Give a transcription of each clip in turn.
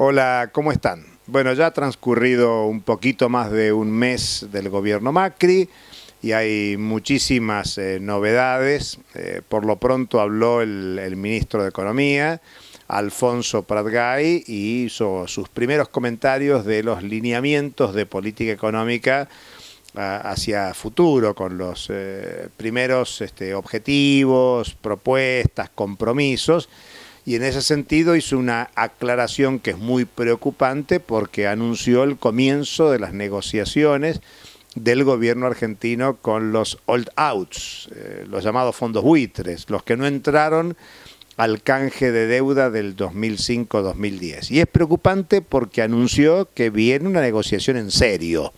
Hola, ¿cómo están? Bueno, ya ha transcurrido un poquito más de un mes del gobierno Macri y hay muchísimas novedades. Por lo pronto habló el ministro de Economía, Alfonso Pratgay, y hizo sus primeros comentarios de los lineamientos de política económica hacia futuro, con los primeros objetivos, propuestas, compromisos. Y en ese sentido hizo una aclaración que es muy preocupante porque anunció el comienzo de las negociaciones del gobierno argentino con los hold outs, los llamados fondos buitres, los que no entraron al canje de deuda del 2005-2010. Y es preocupante porque anunció que viene una negociación en serio.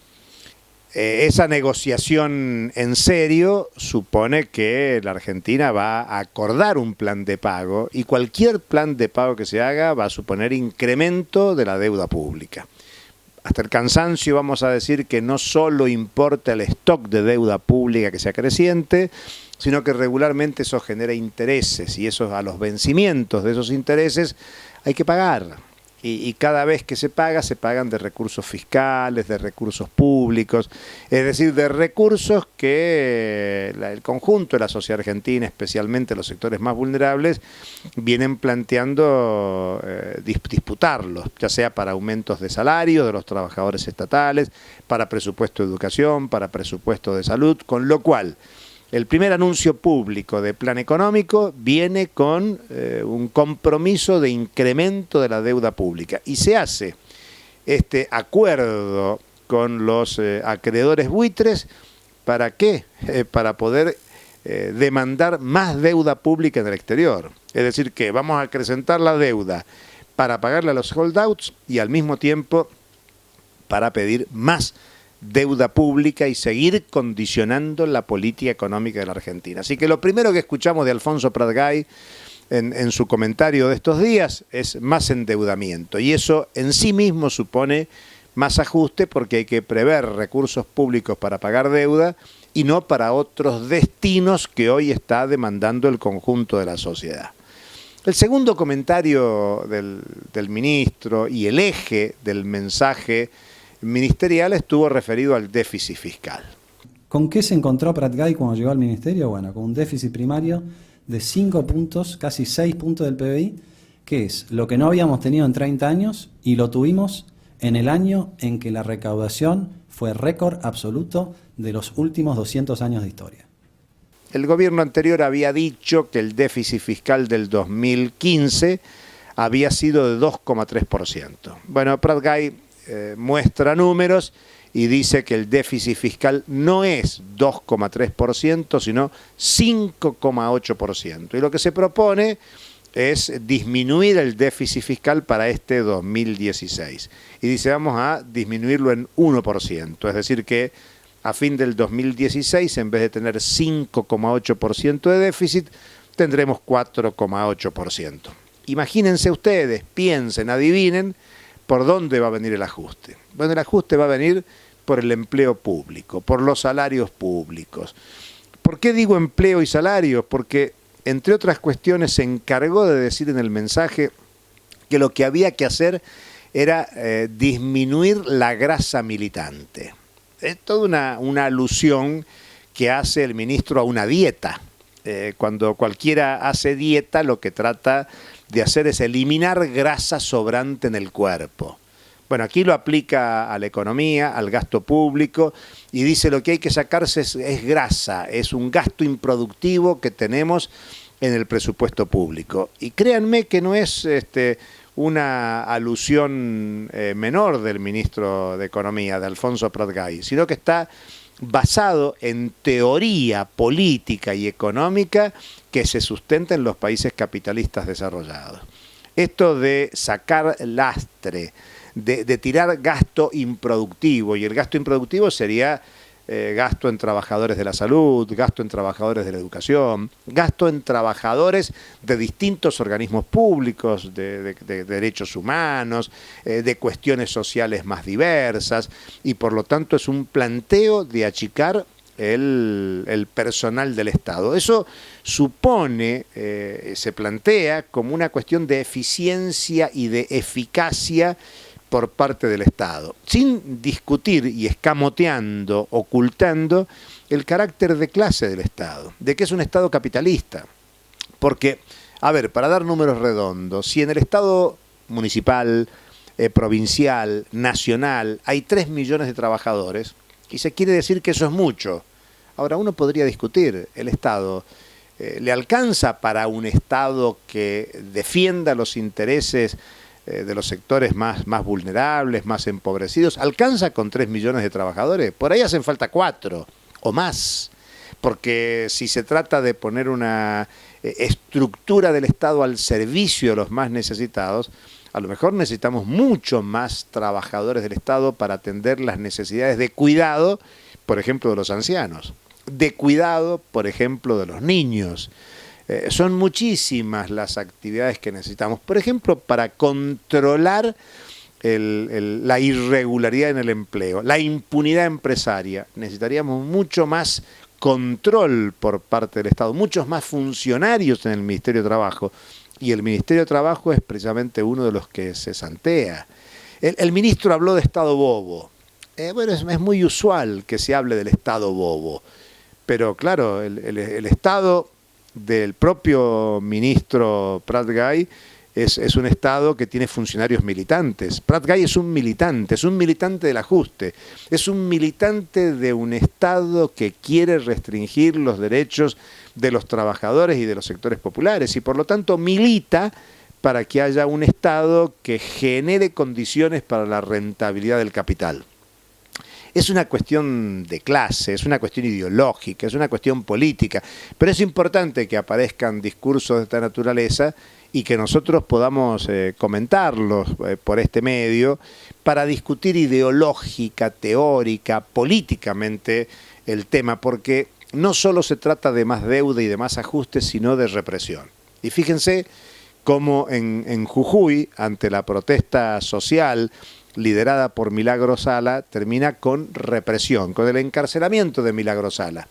Esa negociación en serio supone que la Argentina va a acordar un plan de pago y cualquier plan de pago que se haga va a suponer incremento de la deuda pública. Hasta el cansancio vamos a decir que no solo importa el stock de deuda pública que sea creciente, sino que regularmente eso genera intereses y eso, a los vencimientos de esos intereses hay que pagar. Y cada vez que se pagan de recursos fiscales, de recursos públicos, es decir, de recursos que el conjunto de la sociedad argentina, especialmente los sectores más vulnerables, vienen planteando disputarlos, ya sea para aumentos de salarios de los trabajadores estatales, para presupuesto de educación, para presupuesto de salud, con lo cual el primer anuncio público de plan económico viene con un compromiso de incremento de la deuda pública y se hace este acuerdo con los acreedores buitres. ¿Para qué? Para poder demandar más deuda pública en el exterior. Es decir, que vamos a acrecentar la deuda para pagarle a los holdouts y al mismo tiempo para pedir más deuda pública y seguir condicionando la política económica de la Argentina. Así que lo primero que escuchamos de Alfonso Pratgay en su comentario de estos días es más endeudamiento, y eso en sí mismo supone más ajuste porque hay que prever recursos públicos para pagar deuda y no para otros destinos que hoy está demandando el conjunto de la sociedad. El segundo comentario del ministro y el eje del mensaje ministerial estuvo referido al déficit fiscal. ¿Con qué se encontró Pratgay cuando llegó al ministerio? Bueno, con un déficit primario de 5 puntos, casi 6 puntos del PBI, que es lo que no habíamos tenido en 30 años y lo tuvimos en el año en que la recaudación fue récord absoluto de los últimos 200 años de historia. El gobierno anterior había dicho que el déficit fiscal del 2015 había sido de 2,3%. Bueno, Pratgay muestra números y dice que el déficit fiscal no es 2,3%, sino 5,8%. Y lo que se propone es disminuir el déficit fiscal para este 2016. Y dice, vamos a disminuirlo en 1%. Es decir que a fin del 2016, en vez de tener 5,8% de déficit, tendremos 4,8%. Imagínense ustedes, piensen, adivinen, ¿por dónde va a venir el ajuste? Bueno, el ajuste va a venir por el empleo público, por los salarios públicos. ¿Por qué digo empleo y salarios? Porque, entre otras cuestiones, se encargó de decir en el mensaje que lo que había que hacer era disminuir la grasa militante. Es toda una alusión que hace el ministro a una dieta. Cuando cualquiera hace dieta, lo que trata de hacer es eliminar grasa sobrante en el cuerpo. Bueno, aquí lo aplica a la economía, al gasto público, y dice lo que hay que sacarse es grasa, es un gasto improductivo que tenemos en el presupuesto público. Y créanme que no es una alusión menor del ministro de Economía, de Alfonso Pratgay, sino que está basado en teoría política y económica que se sustenta en los países capitalistas desarrollados. Esto de sacar lastre, de tirar gasto improductivo, y el gasto improductivo sería gasto en trabajadores de la salud, gasto en trabajadores de la educación, gasto en trabajadores de distintos organismos públicos, de derechos humanos, de cuestiones sociales más diversas, y por lo tanto es un planteo de achicar el personal del Estado. Eso supone, se plantea como una cuestión de eficiencia y de eficacia por parte del Estado, sin discutir y escamoteando, ocultando el carácter de clase del Estado, de que es un Estado capitalista. Porque, a ver, para dar números redondos, si en el Estado municipal, provincial, nacional, hay 3 millones de trabajadores, y se quiere decir que eso es mucho. Ahora, uno podría discutir, ¿el Estado le alcanza para un Estado que defienda los intereses de los sectores más vulnerables, más empobrecidos? ¿Alcanza con 3 millones de trabajadores? Por ahí hacen falta 4 o más, porque si se trata de poner una estructura del Estado al servicio de los más necesitados, a lo mejor necesitamos mucho más trabajadores del Estado para atender las necesidades de cuidado, por ejemplo, de los ancianos, de cuidado, por ejemplo, de los niños. Son muchísimas las actividades que necesitamos, por ejemplo, para controlar la irregularidad en el empleo, la impunidad empresaria. Necesitaríamos mucho más control por parte del Estado, muchos más funcionarios en el Ministerio de Trabajo, y el Ministerio de Trabajo es precisamente uno de los que se santea. El ministro habló de Estado bobo. Bueno, es muy usual que se hable del Estado bobo, pero claro, el Estado del propio ministro Prat-Gay es un Estado que tiene funcionarios militantes. Prat-Gay es un militante del ajuste, es un militante de un Estado que quiere restringir los derechos de los trabajadores y de los sectores populares, y por lo tanto milita para que haya un Estado que genere condiciones para la rentabilidad del capital. Es una cuestión de clase, es una cuestión ideológica, es una cuestión política, pero es importante que aparezcan discursos de esta naturaleza y que nosotros podamos comentarlos por este medio para discutir ideológica, teórica, políticamente el tema, porque no solo se trata de más deuda y de más ajustes, sino de represión. Y fíjense cómo en Jujuy, ante la protesta social liderada por Milagro Sala, termina con represión, con el encarcelamiento de Milagro Sala.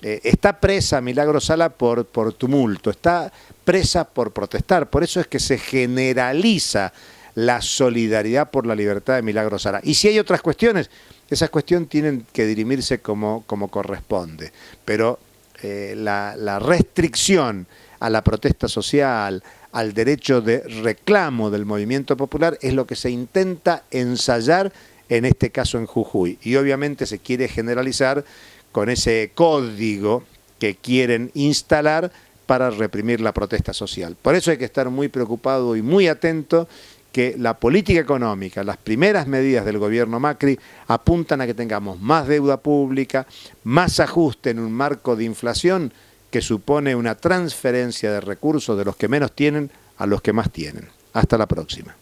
Está presa Milagro Sala por tumulto, está presa por protestar, por eso es que se generaliza la solidaridad por la libertad de Milagro Sala. Y si hay otras cuestiones, esas cuestiones tienen que dirimirse como corresponde, pero la restricción a la protesta social, al derecho de reclamo del movimiento popular, es lo que se intenta ensayar en este caso en Jujuy. Y obviamente se quiere generalizar con ese código que quieren instalar para reprimir la protesta social. Por eso hay que estar muy preocupado y muy atento que la política económica, las primeras medidas del gobierno Macri apuntan a que tengamos más deuda pública, más ajuste en un marco de inflación que supone una transferencia de recursos de los que menos tienen a los que más tienen. Hasta la próxima.